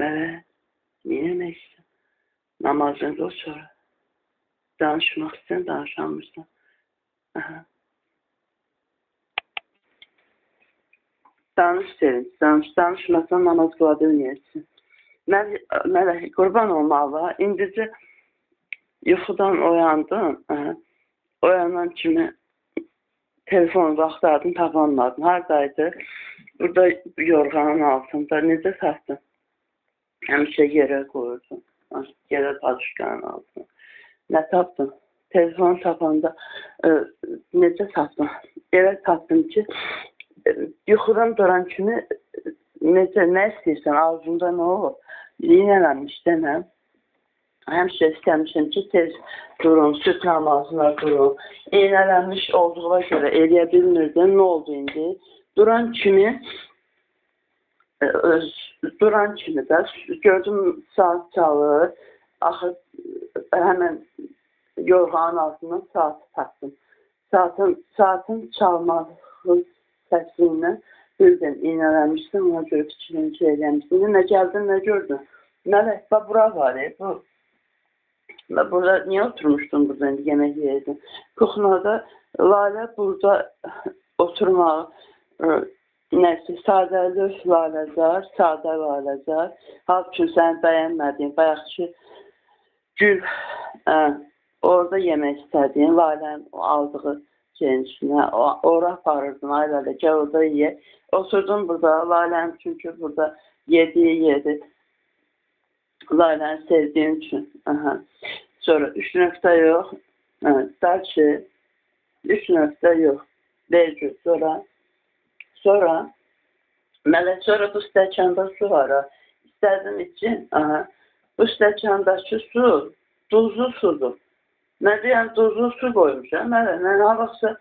Mənə niyə nə istəyirsən? Namazını qıl sonra. Danışmaq istəyirsən, danışamırsan. Aha. Danış derim, danışmasan namaz qıla bilməyəcəksin. Mələk, qurban olmağa, indicə yuxudan oyandım. Oyanan kimi telefonu vaxtlardım, tapanmadım. Haradaydı? Burada yorğanın altında. Necə satdım? Həmişə yerə qoyurdum. Yerə paçkanın altında. Nə tapdım? Telefonu tapanda necə tapdım? Elə tapdım ki, yuxudan duran kimi necə, nə istəyirsən, ağzında nə olur? İynələnmiş deməm. Həmişə istəmişəm ki, tez durun, süt namazına durun. İynələnmiş olduğuna görə eləyə bilmirdim. Nə oldu indi? Duran kimi də gördüm saat çalır. Axı həmən yorğanın altından saatı tapdım. Saatın çalması səsindən bildim, iynələnmişdim, ona görə kiçilinci eləmişdim. Nə gəldin, nə gördün? Mələk, bura var, bu. Burada niyə oturmuşdun burada, indi yemək yedin? Kuxnada Lalə burada oturmağı, nəsə, sadəlöf Laləzar, sadə Laləzar. Halbuki sən bəyənmədiyin, bayaqçı gül, orada yemək istədiyin, Lalənin aldığı şeyin içinə, ora aparırdın, ailədə, gəl orada yeyək. Oturdum burada, Lalənin çünki burada yedi. Layləni sevdiyim üçün. Sonra 3 nöqtə yox. Dərçi 3 nöqtə yox. Vergül. Sonra Mələk, sonra bu stəkanda su var. İstədim için. Bu stəkandakı su duzlu sudur. Mən deyəm, duzlu su qoymuşam. Mələk, nə vaxtsa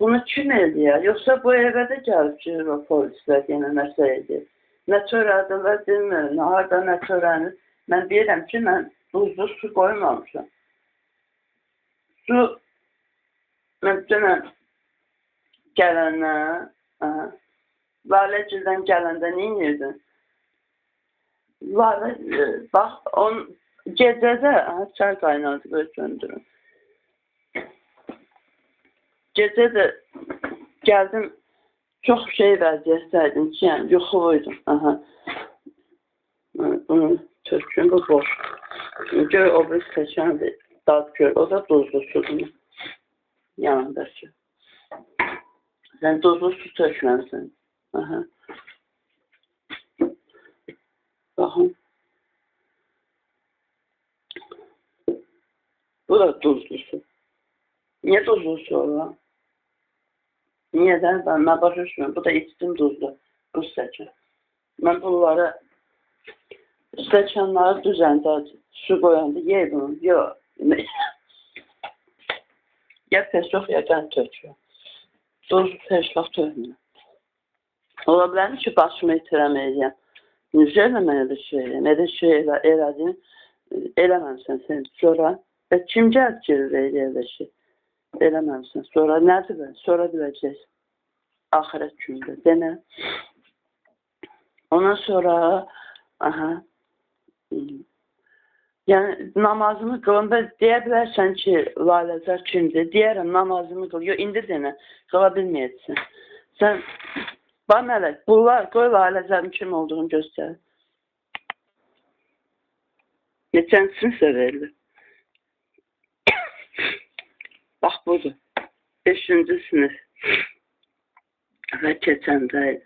bunu kim eləyər? Yoxsa bu evə də gəlib ki, polislər yenə nəsə edir. Nə törədilər bilmirəm, harada nə törənir. Mən deyirəm ki, mən duzlu su qoymamışam. Su, mən dünən gələndən, Laləgildən gələndə nə edirdin? Lalə, bax, gecədə, çay qaynadı, böyle söndürün. Gecədə gəldim, çox şey vəziyyətdəydim ki, yəni yuxuluydum. Bunu tökün, bu boş. Gör, o bir stəkandır, dad gör, o da duzlu sudur. Yanındakı. Sən duzlu su tökməlisən. Baxın. Bu da duzlu su. Niyə duzlu su olur? Niyə də? Mən başa düşmürəm. Bu da içdim duzlu. Bu stəkan. Mən bunları stəkanları düzəndə su qoyanda yey bunu. Yox. Ya pes yox, ya qən töküyor. Duzlu heç vaxt tökmür. Ola bilər ki, başımı itirəm eləyəm. Necə eləmə elə şey eləyəm? Elə şey elədin, eləməmsən sən. Sonra kim gəlir ki, elə şey? Eləməmsən. Sonra nədir bə? Sonra biləcəksən. Axirət gündə. Denə. Ondan sonra yəni namazını qılın. Deyə bilərsən ki, Laləzar kimdir? Deyərəm, namazını qıl. Yox, indi denə. Qıla bilməyəcəksən. Sən, bax Mələk, bunlar qoy Laləzarın kim olduğunu göstərir. Neçənsinsə verilir. Bax budur. 5-ci sinif. Və keçəndəydi.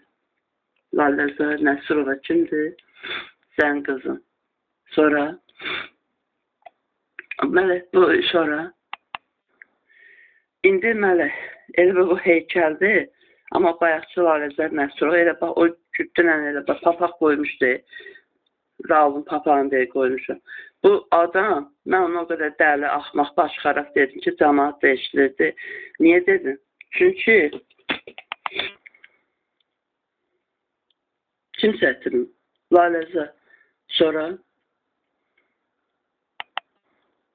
Laləzar Nəsrova kimdir? Sən qızın. Sonra Mələk, bu sonra indi Mələk, elə bu heykəldir. Amma bayaqçı Laləzar Nəsrova elə bax, o kütdünən elə bax, papaq qoymuşdu. Raulun papağını deyə qoymuşum. Bu adam, mən ona o qədər dəli, axmaq, baş xarab dedim ki, cəmaat dəyişilirdi. Niyə dedim? Çünki kim sətirim? Laləzar. Sonra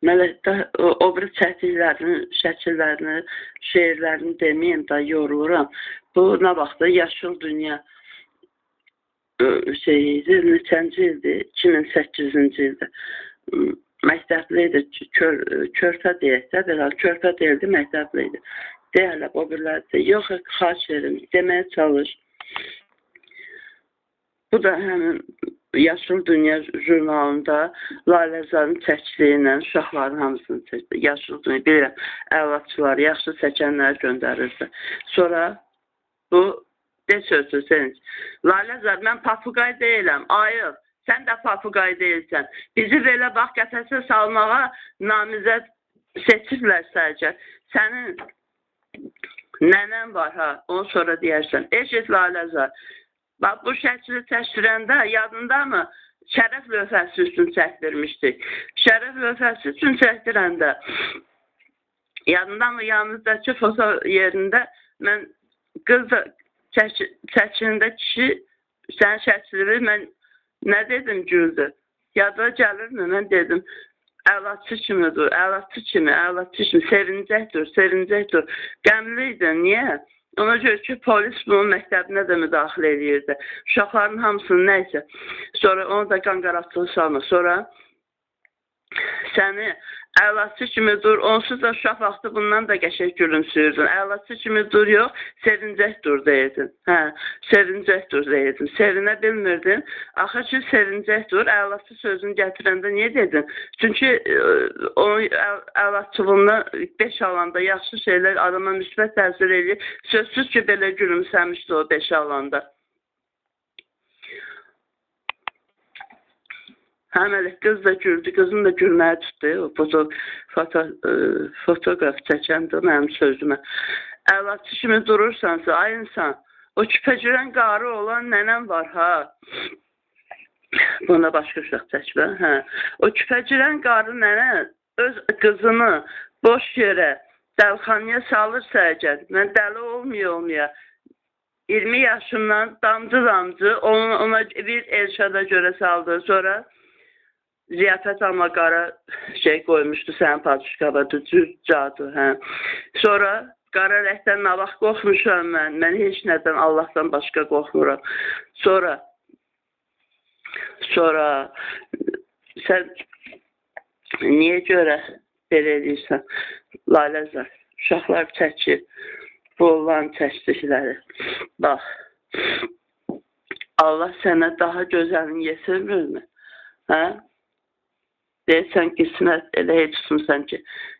Mələkdə o bir çətiklərini, şəkillərini, şeirlərini deməyim də yoruluram. Bu nə vaxtda yaşıl dünya neçənci ildir? 2008-ci ildə. Məktəbli idi, körpə deyək də, belə körpə deyildi, məktəbli idi. Deyərlər, o birlərdir. Yox, xaç verim, deməyə çalış. Bu da həmin Yaşıl Dünya jurnalında Laləzarın çəkiliyi ilə uşaqların hamısını çəkdi. Yaşıl Dünya, bilirəm, əvlatçılar, yaxşı çəkənləri göndərirdi. Sonra bu, de sözü Sevinç. Laləzar, mən papuqay deyiləm, ayıl. Sən də papuqay deyilsən. Bizi belə bax, qəfəsə salmağa namizəd seçiblər sadəcə. Sənin nənən var, ha, onu sonra deyərsən. Eşit Laləzar. Bax, bu şəkili çəkdirəndə, yadında mı? Şərəf lövhəsi üçün çəkdirmişdik. Şərəf lövhəsi üçün çəkdirəndə, yadında mı? Yanınızdakı foto yerində mən qız çəkilində kişi sən şəkili mən nə dedim güldü? Yada gəlirmi? Mən dedim, əvlatçı kimi dur, əvlatçı kimi, sevincəkdir. Qəmli idi, niyə? Ona görə ki, polis bunun məktəbinə də müdaxilə edirdi. Uşaqların hamısını nəysə. Sonra onu da qanqaratçılıq salma. Sonra səni əvlatçı kimi dur, onsuz da uşaq vaxtı bundan da qəşək gülümsüyürdün. Əvlatçı kimi dur, yox, sevincək dur deyirdin. Hə, sevincək dur deyirdin. Sevinə bilmirdin. Axı ki, sevincək dur, əvlatçı sözünü gətirəndə niyə dedin? Çünki onun əvlatçılığında 5 alanda yaxşı şeylər adama müsbət təsir edir. Sözsüz ki, belə gülümsəmişdi o 5 alanda. Həməli qız da güldü, qızın da gülməyə tutdu. O fotoqraf çəkəndə mənim sözümə. Əvlatçı kimi durursansa, ay insan, o küpəcürən qarı olan nənəm var, ha. Buna başqa uşaq çəkmə, hə. O küpəcürən qarı nənə öz qızını boş yerə dəlxanaya salırsa əgər, mən dəli olmaya 20 yaşımdan damcı ona bir Elşada görə saldı. Sonra ziyafət alma qara şey qoymuşdu sənin patuşkabada, düz cadı, hə. Sonra qara rəhdən nə vaxt qorxmuşam mən heç nədən, Allahdan başqa qorxmuram. Sonra sən niyə görə belə edirsən? Laləzar, uşaqlar çəkir, bu olan çəkdikləri. Bax, Allah sənə daha gözəlini yetirmirmi? Hə? Deyirsən, qismət elə heç tutmuşsan ki,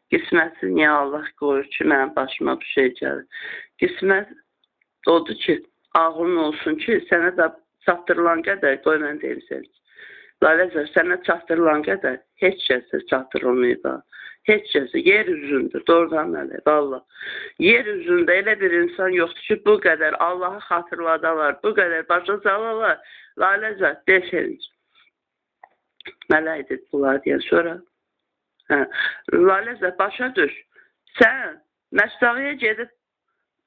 qisməti niyə Allah qoyur ki, mənim başıma bir şey gəlir. Qismət odur ki, ağlın olsun ki, sənə də çatdırılan qədər, qoy mən deyim sənə. Laləzar, sənə çatdırılan qədər heç kəsə çatdırılmayıb. Heç kəsə, yer üzündür, doğrudan mələ, valla. Yer üzündə elə bir insan yoxdur ki, bu qədər Allahı xatırladalar, bu qədər başa salalar. Laləzar, desəniz. Mələkdir bunlar deyən sonra. Laləzər, başa düş. Sən Məstağıya gedib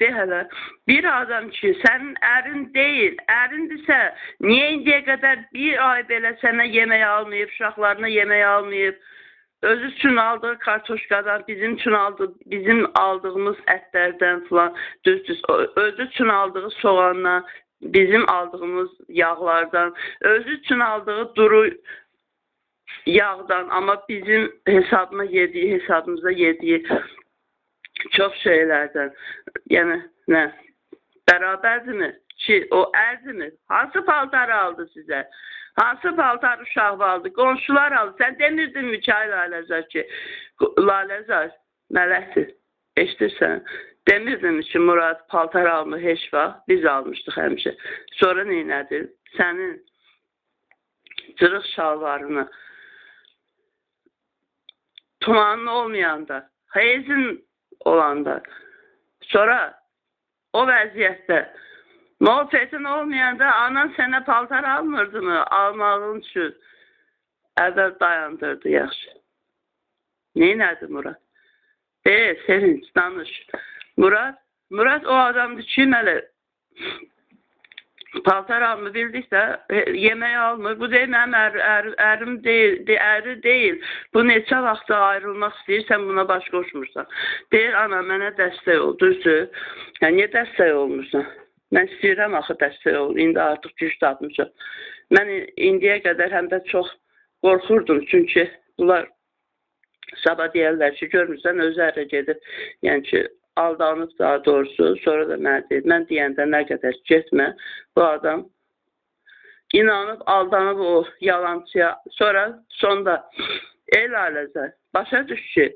de hələ, bir adam ki, sənin ərin deyil, ərindirsə, niyə indiyə qədər bir ay belə sənə yemək almayıb, uşaqlarına yemək almayıb, özü üçün aldığı kartoşkadan, bizim aldığımız ətlərdən falan, düz, özü üçün aldığı soğandan, bizim aldığımız yağlardan, özü üçün aldığı duru yağdan, amma bizim hesabımıza yediyi çox şeylərdən. Yəni, nə? Bərabərdirmi? Ki, o ərdirmi? Hansı paltarı aldı sizə? Hansı paltarı uşaq aldı? Qonşular aldı. Sən demirdinmi ki, ay Laləzar ki, Laləzar mələkdir. Eşidirsən? Demirdinmi ki, Murad paltar almır heç vaxt? Biz almışdıq həmişə. Sonra neynədir? Sənin cırıq şalvarını tumanın olmayanda, xeyzin olanda, sonra o vəziyyətdə, mofetin olmayanda anan sənə paltar almırdı mı? Almağın üçün əvvəl dayandırdı, yaxşı. Neynədir Murad? Sevinç, danış. Murad o adamdır ki, mələ paltar almır, bildiksə, yemək almır. Bu deyil, mənim ərim deyil, əri deyil. Bu neçə vaxtda ayrılmaq istəyirsən, buna baş qoşmursan. Deyir, ana, mənə dəstək ol, düzdür. Niyə dəstək olmursan? Mən istəyirəm axı dəstək ol. İndi artıq güc tapmışam. Mən indiyə qədər həm də çox qorxurdum. Çünki bunlar sabah deyərlər ki, görmürsən, özü ərə gedib. Yəni ki, aldanıb daha doğrusu. Sonra da mənə deyir, mən deyəndə nə qədər getmə. Bu adam inanıb, aldanıb o yalancıya. Sonra sonda el ailəzə başa düş ki,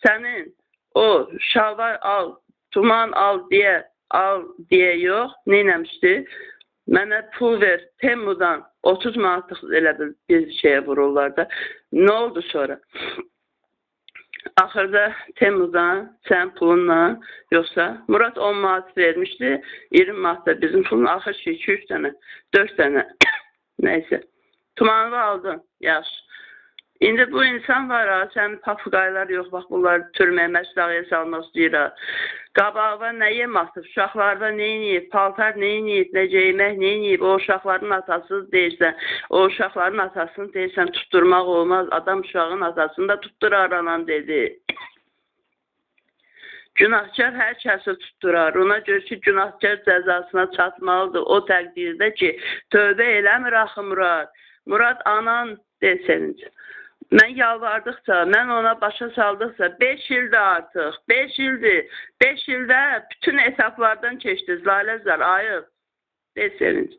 sənin o şalvar al, tuman al deyə yox, neynəmişdi? Mənə pul ver, Temudan 30 manatlıq elə bir şeyə vururlar da. Nə oldu sonra? Axırda Temudan sənin pulunla, yoxsa Murad 10 manat vermişdi, 20 manat da bizim pulun, axır ki 2-3 dənə, 4 dənə, neysə. Tumanını aldın, yaxşı. İndi bu insan var ha, sənin papuqaylar yox, bax bunlar türməyə məşdağıya salmaq istəyir ha. Qabağa nə yem atıb, uşaqlarda nə inəyib, paltar nə inəyib, necə yemək nə inəyib, o uşaqların atası deyirsən, o uşaqların atasını deyirsən, tutturmaq olmaz, adam uşağın atasını da tutturar anan dedi. Günahkar hər kəsi tutturar, ona görə ki, günahkar cəzasına çatmalıdır, o təqdirdə ki, tövbə eləmir axı Murad. Murad anan desəniz. Mən yalvardıqca, mən ona başa saldıqca 5 ildir artıq, 5 ildir. 5 ildə bütün etaplardan keçdiniz, Laləzar, ayıq desəniz.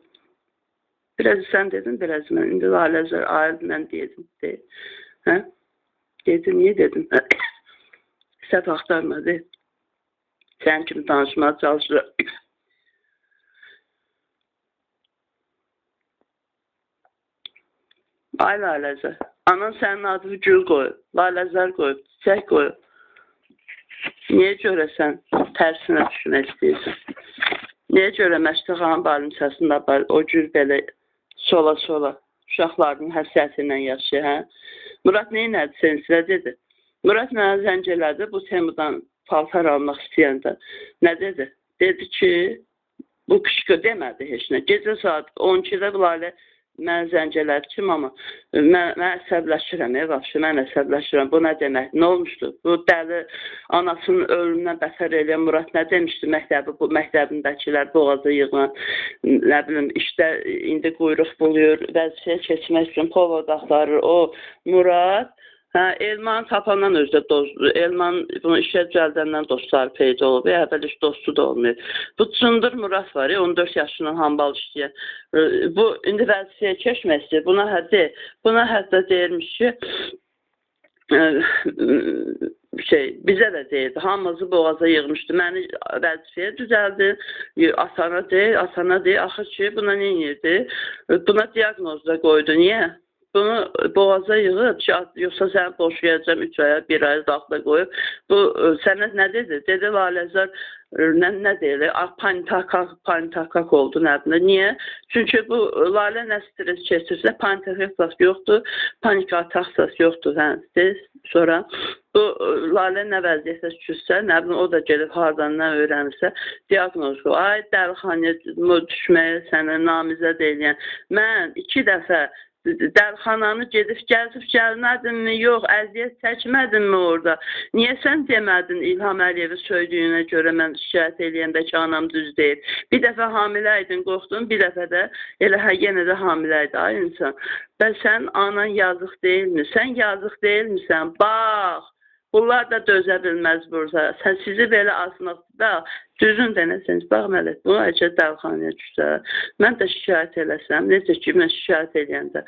Biraz sən dedin, biraz mən. İndi Laləzar, ayıq mən dedim. Hə? Dedim, niyə dedim? Səhv axtarmadı. Sən kimi danışmaya çalışır. Ay Laləzar. Anan sənin adını gül qoyub, Laləzar qoyub, çiçək qoyub. Niyə görə sən tərsinə düşmək istəyirsən? Niyə görə Məşdəxanın balimçəsində o cür belə sola-sola uşaqlarının həsrəti ilə yaşayır, hə? Murad neynədi sensilə dedi? Murad mənə zəng elədi, bu Temudan paltar almaq istəyəndə. Nə dedi? Dedi ki, bu qışqı demədi heç nə. Gecə saat 12-də Lalə mən zəng elədi ki, mama, mən əsəbləşirəm, vəbşi, mən əsəbləşirəm. Bu nə demək? Nə olmuşdu? Bu dəli anasının ölümündən bətər eləyən Murad nə demişdi məktəbi, bu məktəbindəkilər boğazı yığılan, nə bilim, işdə indi quyruq buluyur, vəzifəyə keçmək üçün povod axtarır. O Murad, hə, Elman tapandan özdə dostu, Elman bunu işə düzəldəndən dostları peyda olub, əvvəl iş dostu da olmuyor. Bu Cındır Murad var, 14 yaşından hambal işləyən. Bu, indi vəzifəyə keçmək istəyir, buna hətta deyirmiş ki, bizə də deyirdi, hamımızı boğaza yığmışdı, məni vəzifəyə düzəldi, atana deyir, axır ki, buna nə edirdi? Buna diaqnoz da qoydu, niyə? Bunu boğaza yığıb, yoxsa səni boşayacağım 3 aya, 1 aya daxla qoyub. Bu, sənə nə dedi? Dedi, Laləzar, nə deyir? Panitakak oldu, nə bilir. Niyə? Çünki bu, Lalə nə stres keçirsə, panitakak yoxdur, panika atak yoxdur. Sonra bu, Lalə nə vəziyyətə düşürsə, nə bilir, o da gelib hardan nə öyrənirsə, diaqnoz qoyur. Ay, dəlxanaya düşməyə sənə namizəd eləyən. Mən 2 dəfə dərxananı gedib gəlmədinmi, yox, əziyyət çəkmədinmi orada? Niyə sən demədin İlham Əliyevi söydüyünə görə mən şikayət eləyəndə ki, anam düz deyib? Bir dəfə hamilə idin, qorxdun, bir dəfə də elə yenə də hamilə idi, ay insan. Və sən anan yazıq deyilmi? Sən yazıq deyilmisən? Bax, bunlar da dözə bilməz burada. Sən sizi belə asmaqda, düzün denəsəniz, bax Mələk, bunu əcə dəlxanaya düşsə, mən də şikayət eləsəm, necə ki, mən şikayət eləyəndə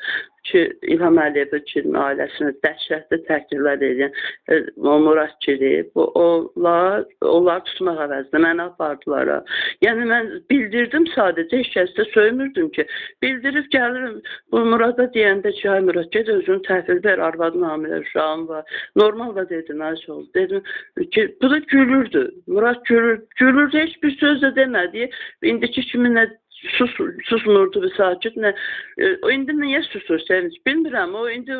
ki, İlham Əliyevi kimin ailəsini dəhşətli təhqirlər eləyən o Murad kiri, onlar tutmaq əvəzində mənə apardılar. Yəni, mən bildirdim sadəcə, heç kəsdə söymürdüm ki, bildirib gəlirim, bu Murada deyəndə ki, ay Murad, ged özünü təhvil ver, arvadın hamilə uşağım var. Normal da dedim, ayş oldu. Dedim ki, bu da gülürdü. Murad gülürdü, heç bir söz də demədi. İndiki kimi nə susmurdu bir sakit. İndi niyə susur Sevinç? Bilmirəm.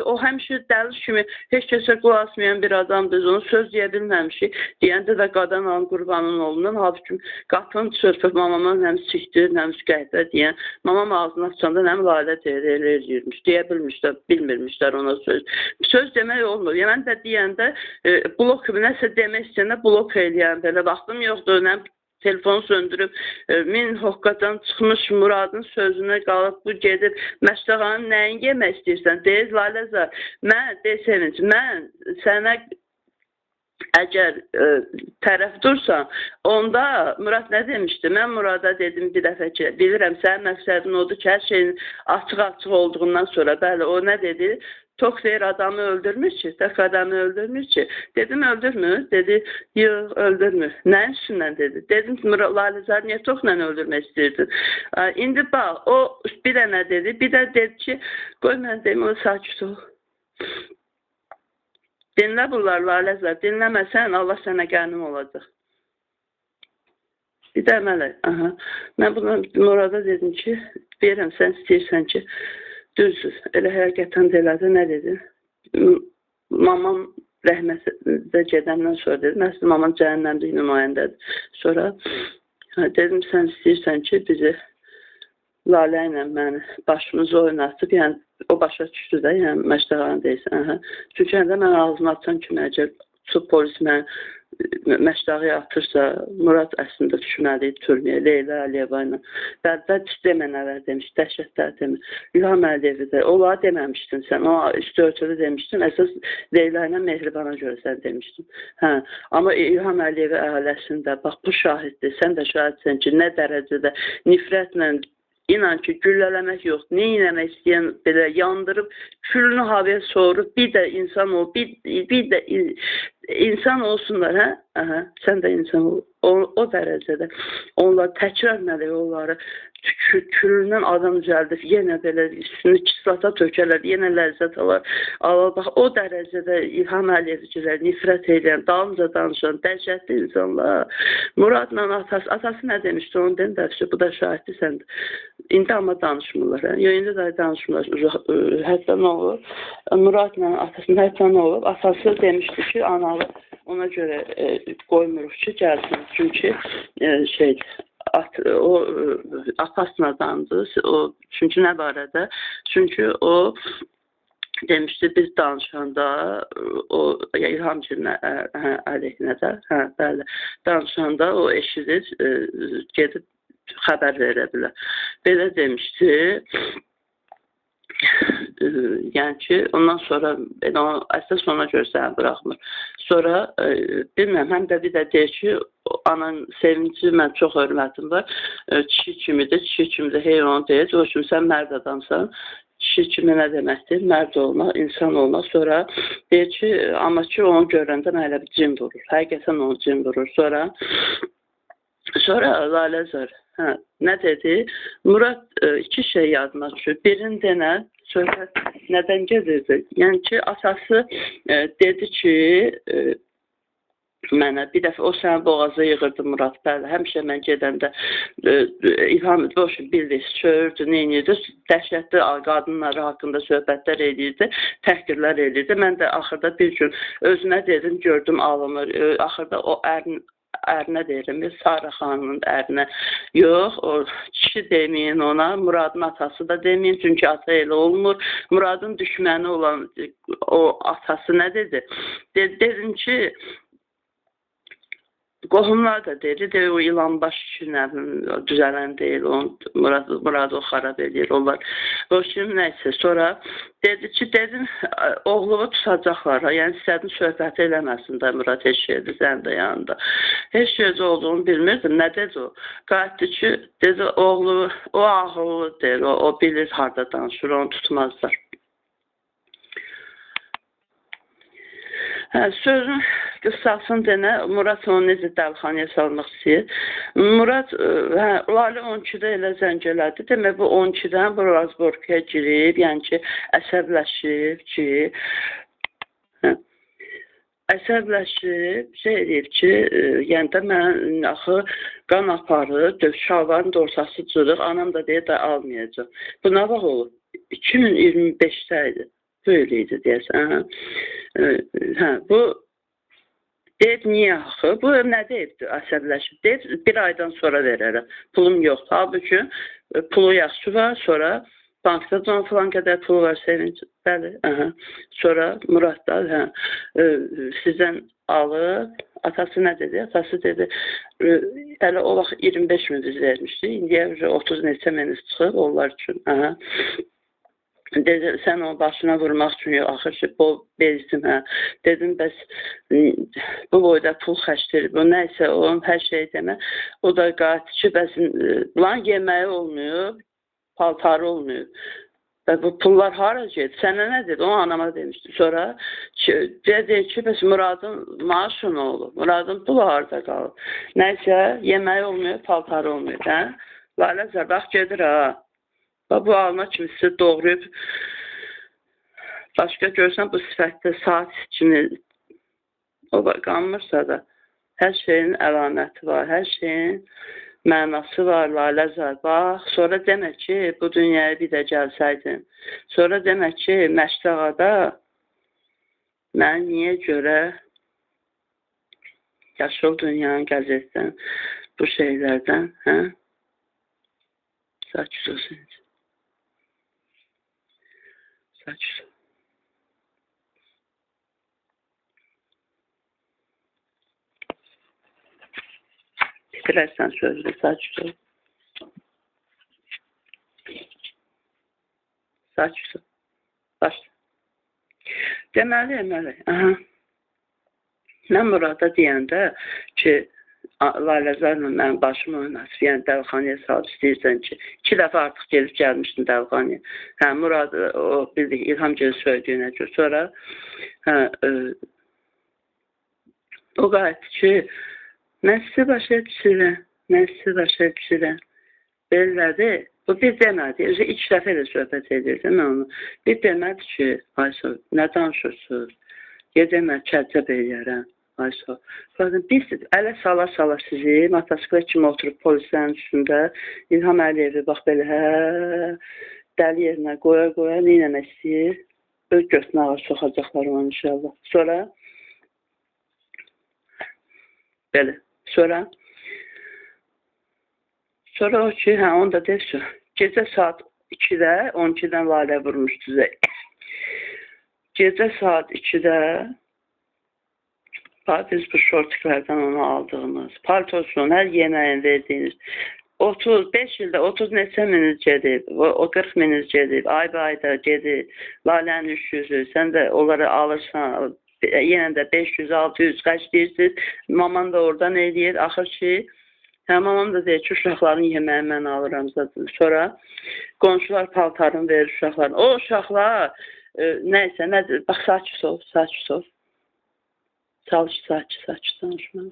O həmişə dəliş kimi heç kəsə qulaq asmayan bir adamdır. Onu söz deyə bilməmişik. Deyəndə də qadan alın qurbanın oğlundan. Halbuki qapını çırpıb mamamın həm sikdir, həm qəhvə deyən. Mamam ağzını açanda həm Lalə deyir, elə eləyirmiş. Deyə bilmirmişlər ona söz. Söz demək olmur. Yəni, mən də deyəndə blok nəsə demək istəyəndə blok eləyən belə vaxtım yoxdur. telefonu söndürüb, min hoqqadan çıxmış Muradın sözünə qalıb, bu gedib, Məşdəğanın nəyin yemək istəyirsən? Deyir, Laləzar, mən, Sevinç, mən sənə əgər tərəf dursan, onda Murad nə demişdi? Mən Murada dedim bir dəfə ki, bilirəm, sənin məqsədin odur ki, hər şeyin açıq-açıq olduğundan sonra, bəli, o nə dedi? Tok deyir, adamı öldürmür ki, tək adamı öldürmür ki. Dedim, öldürmür. Dedi, yox, öldürmür. Nəyin üstündən dedi? Dedim, Laləzar, niyə tokla öldürmək istəyirdin? İndi bax, o bir dənə dedi, bir də dedi ki, qoy mən deyim, o sakit ol. Dinlə bunlar, Laləzar, dinləməsən, Allah sənə qənim olacaq. Bir də əmələ, mən buna Murada dedim ki, verirəm, sən istəyirsən ki, düzdür, elə həqiqətən də elədi, nə dedi? Mamam rəhmətdə gedəndən sonra dedi, məsələn, mamam cəhənnəmlik nümayəndədir. Sonra dedim, sən istəyirsən ki, bizi Lalə ilə məni başımızı oynatıb, yəni o başa düşdü də, yəni Məşdəğanı deyirsən. Çünki həndə mən ağzını açan kimi əgər polis mən Məşdağı atırsa, Murad əslində düşməli türməyə, Leyla Əliyeva ilə. Bəlkə demə nələr demiş, dəhşətlər demə. İlham Əliyevi də, onlara deməmişdin sən, o üstü örtülü demişdin, əsas Leyla ilə Mehribana görə sən demişdin. Amma İlham Əliyevi ailəsində, bax bu şahiddir, sən də şahidsən ki, nə dərəcədə nifrətlə, İnan ki, güllələmək yox, nə eləmək istəyən belə yandırıb, külünü havaya soğurub, bir də insan ol, bir də insan olsunlar, hə? Sən də insan ol. O dərəcədə onlar təkrar onları külündən adam düzəldib, yenə belə üstünü kislata tökərlər, yenə ləzzət alar. Bax, o dərəcədə İlham Əliyevcilər, nifrət edən, dalınca danışan, dəhşətli insanlar. Muradla atası nə demişdi, onu dedim də, bu da şahiddir sən. İndi amma danışmırlar. İndi də danışmırlar. Hətta nə olur? Muradla atasının hətta nə olur? Atası demişdi ki, analı ona görə qoymuruq ki, gəlsin. Çünki o atasına dandı. Çünki nə barədə? Çünki o demişdi, biz danışanda o İlhamcının əleyhinə də, bəli, danışanda o eşidir, gedib xəbər verə bilər. Belə demişdi. Yəni ki, ondan sonra əsas ona görə səni buraxmır. Sonra, bilməm, həm də bir də deyir ki, anan sevinci, mən çox hörmətim var. Kişi kimidir, hey onu deyir. O üçün sən mərd adamsan. Kişi kimi nə deməkdir? Mərd olmaq, insan olmaq. Sonra deyir ki, amma ki, onu görəndə mən elə bir cin vurur. Həqiqətən onu cin vurur. Sonra Laləzar, nə dedi? Murad iki şey yadına düşür. Birində nə? Söhbət nədən gedirdi? Yəni ki, atası dedi ki, mənə bir dəfə o səni boğaza yığırdı Murad, bəli, həmişə mən gedəndə İlham bildir, çördü, neyinirdi, dəhşətli qadınları haqqında söhbətlər edirdi, təhqirlər edirdi. Mən də axırda bir gün özünə dedim, gördüm alınır, axırda o ərinə deyirəm, Sara xanımın ərinə. Yox, o kişi deməyin ona, Muradın atası da deməyin, çünki ata elə olmur. Muradın düşməni olan o atası nə dedi? Dedim ki, qohumlar da dedi, o İlanbaş düzələn deyil, Muradı o xarab edir, onlar. O kimi nəysə, sonra dedi ki, dedim, oğlumu tutacaqlar, yəni istədin söhbəti eləməsin də Murad heç şeydir, sən də yanında. Heç şeydə olduğunu bilmirdim, nə dedi o? Qayıtdı ki, dedi, oğlu, o ağıllı deyir, o bilir harada danışır, onu tutmazlar. Sözün qısasını denə, Murad onu necə dəlxanaya salmaq istəyir. Murad, Lalə 12-də elə zəng elədi. Demək, bu 12-dən bu razborkaya girib, yəni ki, əsəbləşib ki, şey deyib ki, yəni də mən axı qan aparır, şalvarın dorsası cırır, anam da deyir də almayacaq. Bu nə vaxt olub? 2025-də idi. Böyle idi deyəsən. Bu deyib, niyə axı? Bu nə deyibdir, əsəbləşib? Deyib, bir aydan sonra verərəm. Pulum yoxdur. Halbuki pulu yaxşı var, sonra bankda falan qədər pulu var Sevinç. Bəli, sonra Murad da sizdən alıb, Atası nə dedi? Atası dedi, hələ o vaxt 25 min biz vermişdi. İndiyə 30 neçə minimiz çıxıb onlar üçün. Aha. Dedi, sən onun başına vurmaq üçün yox, axır ki, bu bezdim, hə. Dedim, bəs bu boyda pul xərcdir, bu nəysə, onun hər şey demə. O da qayıtdı ki, bəs lan yeməyi olmuyor, paltarı olmuyor. Və bu pullar hara gedir? Sənə nə dedi? O anama demişdi. Sonra dedi ki, bəs Muradın maaşı nə olur? Muradın pulu harada qalır? Nəysə, yeməyi olmuyor, paltarı olmuyor, hə? Lalə zərbaq gedir, ha. Bu alma kimi sizi doğrayıb, başqa görsən bu sifətdə saat kimi o qanmırsa da, hər şeyin əlaməti var, hər şeyin mənası var, Laləzar. Bax, sonra demək ki, bu dünyaya bir də gəlsəydin. Sonra demək ki, Məşdağada mən niyə görə Yaşıl Dünyanın qəzetdən, bu şeylərdən, hə? Saç olsun. Saç. Bitirərsən sözü, saç. Saç. Başla. Deməli. Aha. Mən Murada deyəndə ki, Laləzarla mənim başım oynasın, yəni dəvxanaya salıb istəyirsən ki, 2 dəfə artıq gelib gəlmişdim dəvxanaya. Hə, Murad, o bildik, İlham Gül söylədiyinə görə. Sonra o qayıtdı ki, mən sizi başa düşürəm. Belədir, bu bir demədi, özü 2 dəfə elə söhbət edirdi mən onu. Bir demədi ki, Ayşə, nə danışırsınız? Gedəmə, kəlcəb eləyərəm. Ayşə, biz ələ sala sizi, motosiklet kimi oturub polislərin üstündə, İlham Əliyevi, bax belə, hə, dəli yerinə qoya, nə eləmək istəyir? Öz götünə ağır soxacaqlar onu inşallah. Sonra, belə, sonra o ki, hə, onu da deyirsə, gecə saat 2-də, 12-dən Lalə vurmuşdu sizə. Gecə saat 2-də biz bu şortiklərdən onu aldığımız, paltosun, hər yeməyin verdiyiniz, 35 ildə 30 neçə mininiz gedib, o 40 mininiz gedib, ayda gedib, Lalənin 300'ü, sən də onları alırsan, yenə də 500, 600 qaç deyirsiniz, maman da oradan eləyir, axır ki, hə, mamam da deyir ki, uşaqların yeməyi mən alıram zaten. Sonra qonşular paltarını verir uşaqların, o uşaqlar, nəysə, nədir, bax, saç ol. Saç danışma.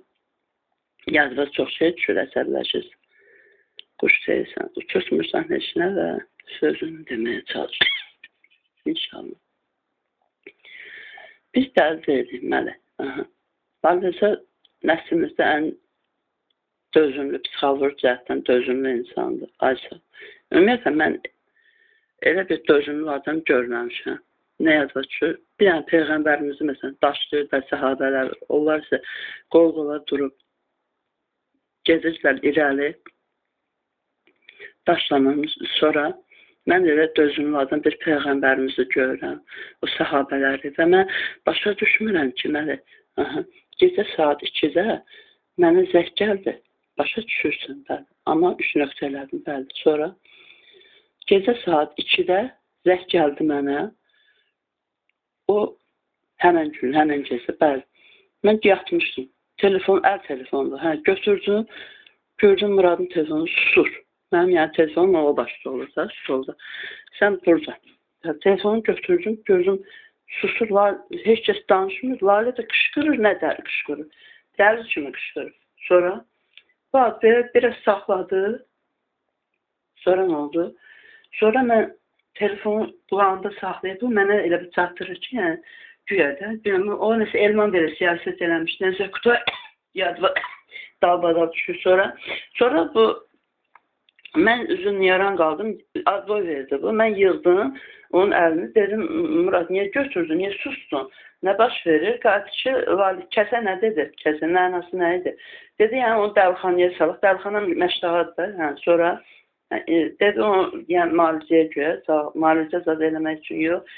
Yazıda çox şey düşür, əsərləşir. Quş deyirsən, uçurtmursan heçinə və sözünü deməyə çalış. İnşallah. Biz dəli deyilik, məli. Laləsə, nəslimizdə ən dözümlü, psixoloji cəhətdən dözümlü insandır. Ayşə. Ümumiyyətlə, mən elə bir dözümlü adam görməmişəm. Nə yazır ki, bir dənə Peyğəmbərimizi məsələn daşlayır da səhabələr, onlar isə qol-qola durub gedirlər irəli, daşlamanız sonra mən elə dözümlü adam bir Peyğəmbərimizi görürəm, o səhabələri və mən başa düşmürəm ki, məli, gecə saat 2-də mənə zəng gəldi, başa düşürsün, bəli, amma 3 nöqtə elədim, bəli, sonra gecə saat 2-də zəng gəldi mənə, o həmən gün, həmən gecə, bəli. Mən yatmışdım. Telefon, əl telefondur. Hə, götürdüm, gördüm Muradın telefonu susur. Mənim yəni telefonum o başda olur da, solda. Sən burada. Telefonu götürdüm, gördüm susurlar, heç kəs danışmır. Lalə də qışqırır, nə də qışqırır. Dəli kimi qışqırır. Sonra, bax, biraz saxladı. Sonra nə oldu? Sonra mən telefonu qulağında saxlayıb, bu mənə elə bir çatdırır ki, yəni, güya da, o nəsə Elman belə siyasət eləmiş, nəsə qutu yadva dalbadal düşür sonra bu, mən üzün yaran qaldım, advoy verdi bu, mən yıldım onun əlini, dedim, Murad, niyə götürdün, niyə sustun, nə baş verir, qatıcı, kəsə nə dedi, kəsə nə anası nə idi, dedi, yəni onu dəvxanaya salıq, dəvxana məştağadır, hə, sonra, dedi o, yəni müalicəyə görə, müalicə zad eləmək üçün yox,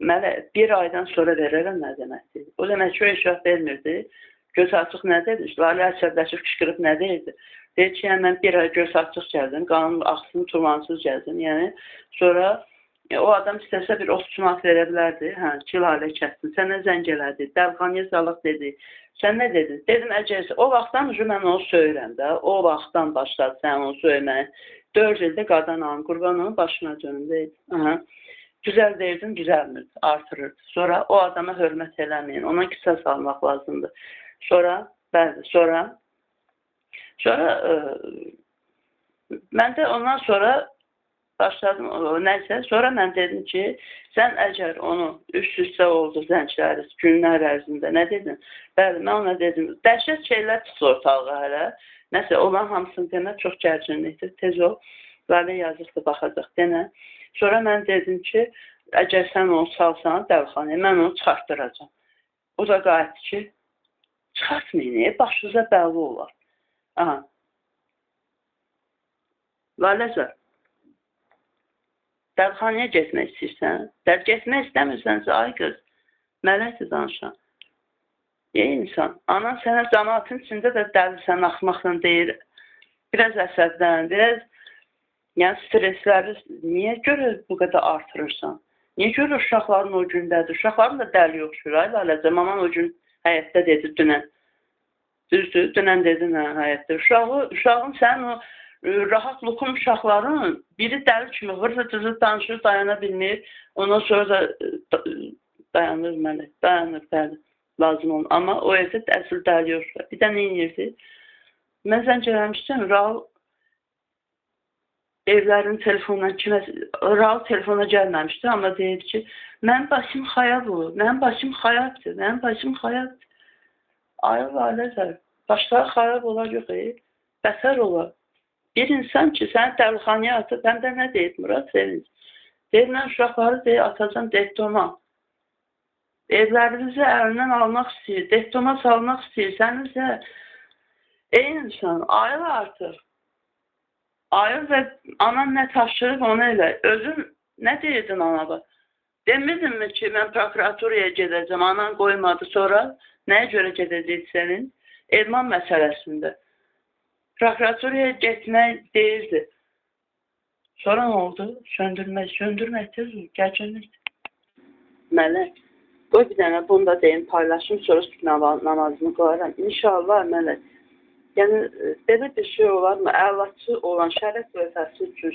mənə bir aydan sonra verərəm nə deməkdir. O demək ki, o eşraf vermirdi, Göz açıq nə dedi? Lalə əsəbləşib qışqırıb nə deyirdi? Deyir ki, yəni mən bir ay göz açıq gəldim, qanım axsın, tulansız gəldim. Yəni sonra o adam istəsə bir 30 manat verə bilərdi. Hə, ki, Lalə kəssin. Sənə zəng elədi, dəvxanaya salaq dedi. Sən nə dedin? Dedim, əcəz, o vaxtdan mən onu söyürəm də. O vaxtdan başladı sən onu söyləməyə. 4 ildə qadan alın, qurban onun başına dönüm deyil. Güzel deyirdim, güzelmirdi, artırırdı. Sonra o adama hörmət eləməyin, ona qisas almaq lazımdır. Sonra, bəli, sonra mən də ondan sonra başladım, nəysə, sonra mən dedim ki, sən əgər onu üst-üstə oldu zəncləri günlər ərzində, nə dedin? Bəli, mən ona dedim, dəhşət şeylər tutdu ortalığa hələ, nəsə, olan hamısını demə, çox gərginlikdir, tez ol, Lalə yazıqdır, baxacaq, denə. Sonra mən dedim ki, əgər sən onu salsan dəvxanaya, mən onu çıxartdıracam. O da qayıtdı ki, çıxartmayın, başınıza bəlli olar. Aha. Laləzər, dəvxanaya getmək istəyirsən? Getmək istəmirsənsə, ay qız, mələkdir danışan. Ey insan, anan sənə cəmaatın içində də dəlisən, axmaqla deyir, biraz əsəbdən, biraz yəni stresləri niyə görə bu qədər artırırsan? Niyə görə uşaqların o gündədir? Uşaqların da dəli yoxşur, ay Laləzər. Maman o gün həyətdə dedi dünən. Düzdür, dünən dedin həyətdə. Uşağın sənin o rahat lukum uşaqların biri dəli kimi vırdı danışır, dayana bilmir. Ondan sonra da dayanır mənə, dayanır, bəli, lazım olun. Amma o evdə əsl dəli yoxşur. Bir də nə inirdi? Mən zəng eləmişdim, Raul evlərin telefonundan kiməsə, Raul telefona gəlməmişdi, amma deyirdi ki, mənim başım xayab olur, mənim başım xayabdır, mənim başım xayabdır. Ay Laləzər, başları xayab olar yox, bəsər olar. Bir insan ki, səni dəvxanaya atıb, həm də nə deyir Murad Sevinç? Deyir, mən uşaqları deyir, atacam dehtoma. Evlərinizi əlindən almaq istəyir, dehtoma salmaq istəyir, sənizə, ey insan, ayıl artıq. Ayıl və anan nə taşırıb onu elə. Özün nə deyirdin anaba? Demirdinmi ki, mən prokuraturaya gedəcəm, anan qoymadı sonra? Nəyə görə gedəcək sənin? Elman məsələsində. Prokuraturaya getmək deyirdi. Sonra nə oldu? Söndürmək tez olur, gərginlik. Mələk, qoy bir dənə bunu da deyim, paylaşım, sonra namazını qoyaram. İnşallah mələk. Yəni, belə bir şey olarmı? Əlaçı olan şərəf vəfəsi üçün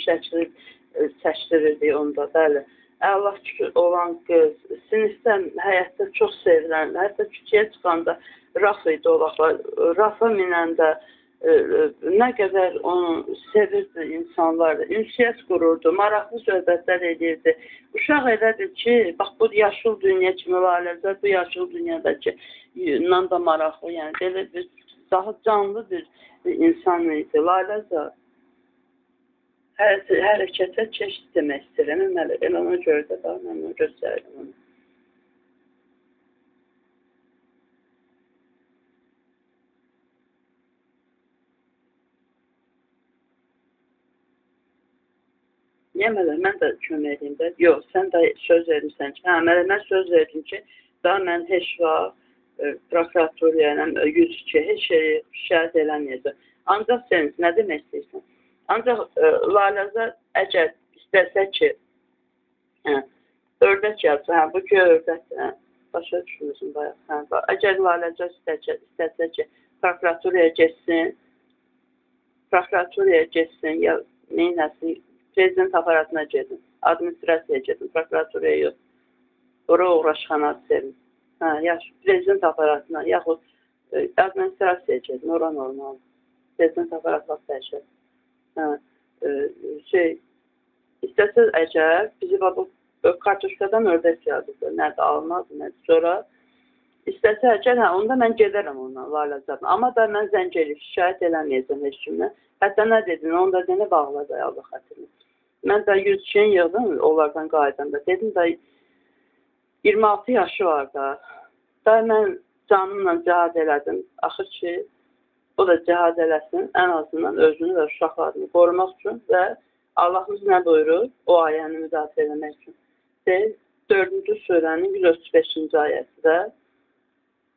çəkdirirdik onda, bəli. Əlaçı olan qız, sinifdən, həyətdə çox sevilən, hətta küçəyə çıxanda raf idi o vaxt. Rafa minəndə nə qədər onu sevirdi insanlar, ünsiyyət qururdu, maraqlı söhbətlər edirdi. Uşaq elədir ki, bax bu yaşıl dünya kimi Laləzər, bu yaşıl dünyadakı da maraqlı, yəni belə bir daha canlı bir insan idi. Laləzər hərəkətə çeşid demək istəyirəm. Elə ona görə də mən onu göstərirəm onu. Yemələr, mən də kömək edeyim də. Yox, sən də söz vermişsən ki, mən söz verdim ki, daha mən heç vaxt prokuratoriya ilə 102 heç şeyi şikayət eləməyəcək. Ancaq sən nə demək istəyirsən? Ancaq Laləzər əgər istəsə ki, ördək yazsa, bu ki ördəkdir, başa düşmürsün bayaq. Əgər Laləzər istəsə ki, prokuratoriyaya getsin, ya neynəsin, prezident aparatına gedin, administrasiyaya gedin, prokuratoriyaya yox. Ora uğraşxanası sevin. Yaxşı, prezident aparatına, yaxud administrasiyaya gedin, ora normal. Prezident aparatı vaxt dəyişir. İstəsəz əgər, bizi bu kartuşkadan ördək yazıdır, nədir, almazdır, nədir, sonra istəsə əgər, onda mən gedərəm ondan, Laləzərdən. Amma da mən zəng eləyib, şikayət eləməyəcəm heç kimlə. Hətta nə dedin, onu da denə bağladı, Allah xatirini. Mən də 100 şeyin yığdım, onlardan qaydanda. Dedim da, 26 yaşı var da. Da mən canımla cihad elədim. Axır ki, o da cihad eləsin, ən azından özünü və uşaqlarını qorumaq üçün və Allahımız nə buyurur? O ayəni müdafiə eləmək üçün. 4-cü surənin 135-ci ayəsində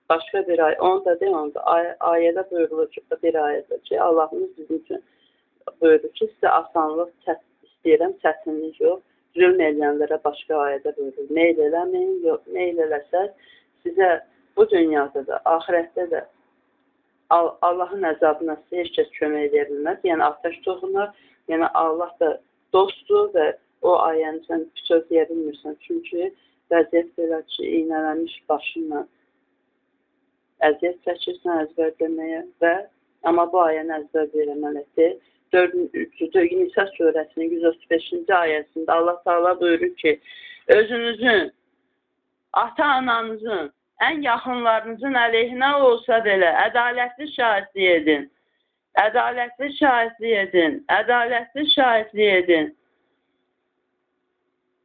başqa bir ayə, onu da deyim, onu da ayədə buyurulur ki, bir ayədə ki, Allahımız bizim üçün buyurur ki, sizə asanlıq istəyirəm, çətinlik yox. Zülm edənlərə başqa ayədə buyurur. Meyl eləməyin, yox, meyl eləsəz, sizə bu dünyada da, ahirətdə də Allahın əzabına sizə heç kəs kömək edə bilməz. Yəni, atəş toxunar, yəni Allah da dostdur və o ayəni sən söyləyə bilmirsən. Çünki vəziyyət belə ki, iynələnmiş başınla əziyyət çəkirsən əzbərləməyə və amma bu ayəni əzbərləməlidir. 4-cü Nisa surəsinin 135-ci ayəsində Allah Teala buyurur ki, özünüzün, ata-ananızın, ən yaxınlarınızın əleyhinə olsa belə ədalətli şahidlik edin. Ədalətli şahidlik edin. Ədalətli şahidlik edin.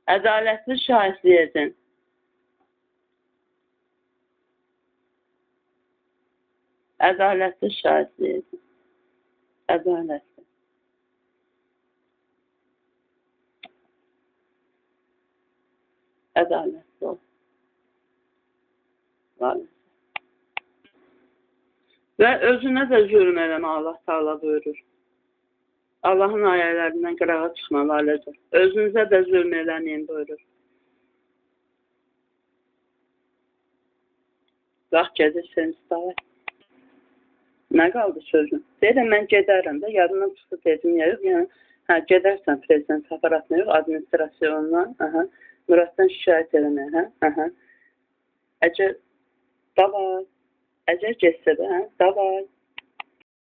Ədalətli şahidlik edin. Ədalətli şahidlik edin. Ədalətli. Ədalətli ol. Və özünə də zülm eləmə, Allah Teala buyurur. Allahın ayələrindən qırağa çıxmamalıdır. Özünüzə də zülm eləməyin buyurur. Vaxt gedirsən istəvə. Nə qaldı sözün? Deyirəm, mən gedərəm də, yadından çıxdı dedim, yox, yəni, gedərsən prezident aparatına, yox, administrasiyondan, Muraddan şikayət eləməyə, Əgər, davay, əgər getsə də, davay.